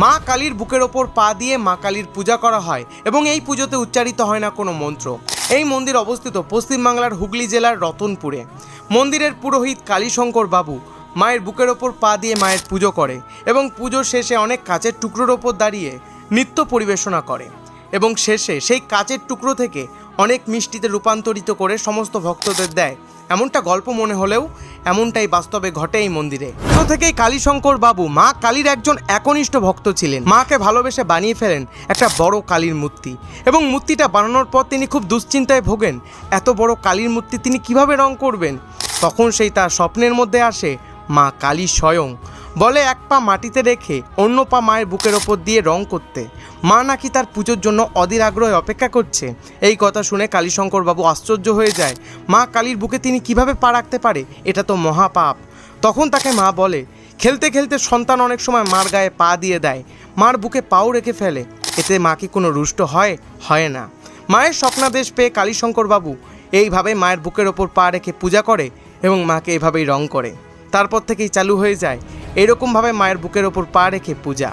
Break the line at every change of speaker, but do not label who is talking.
মা কালীর বুকের ওপর পা দিয়ে মা কালীর পূজা করা হয় এবং এই পুজোতে উচ্চারিত হয় না কোনো মন্ত্র। এই মন্দির অবস্থিত পশ্চিমবাংলার হুগলি জেলার রতনপুরে। মন্দিরের পুরোহিত কালীশঙ্কর বাবু মায়ের বুকের ওপর পা দিয়ে মায়ের পুজো করে এবং পুজোর শেষে অনেক কাচের টুকরোর ওপর দাঁড়িয়ে নৃত্য পরিবেশনা করে এবং শেষে সেই কাচের টুকরো থেকে অনেক মিষ্টিতে রূপান্তরিত করে সমস্ত ভক্তদের দেয়। এমনটা গল্প মনে হলেও এমনটাই বাস্তবে ঘটে এই মন্দিরে। তো থেকেই কালীশঙ্কর বাবু মা কালীর একজন একনিষ্ঠ ভক্ত ছিলেন। মাকে ভালোবেসে বানিয়ে ফেলেন একটা বড় কালীর মূর্তি এবং মূর্তিটা বানানোর পর তিনি খুব দুশ্চিন্তায় ভোগেন। এত বড় কালীর মূর্তি তিনি কিভাবে রং করবেন। তখন সেই তার স্বপ্নের মধ্যে আসে মা কালী স্বয়ং। বলে এক পা মাটিতে রেখে অন্য পা মায়ের বুকের ওপর দিয়ে রং করতে। মা নাকি তার পুজোর জন্য অধীর আগ্রহে অপেক্ষা করছে। এই কথা শুনে কালীশঙ্কর বাবু আশ্চর্য হয়ে যায়। মা কালীর বুকে তিনি কিভাবে পা রাখতে পারে, এটা তো মহাপাপ। তখন তাকে মা বলে, খেলতে খেলতে সন্তান অনেক সময় মার গায়ে পা দিয়ে দেয়, মার বুকে পাও রেখে ফেলে, এতে মা কি কোনো রুষ্ট হয়? হয় না। মায়ের স্বপ্নাদেশ পেয়ে কালীশঙ্কর বাবু এইভাবে মায়ের বুকের ওপর পা রেখে পূজা করে এবং মাকে এভাবেই রং করে। তারপর থেকেই চালু হয়ে যায় এরকমভাবে মায়ের বুকের ওপর পা রেখে পূজা।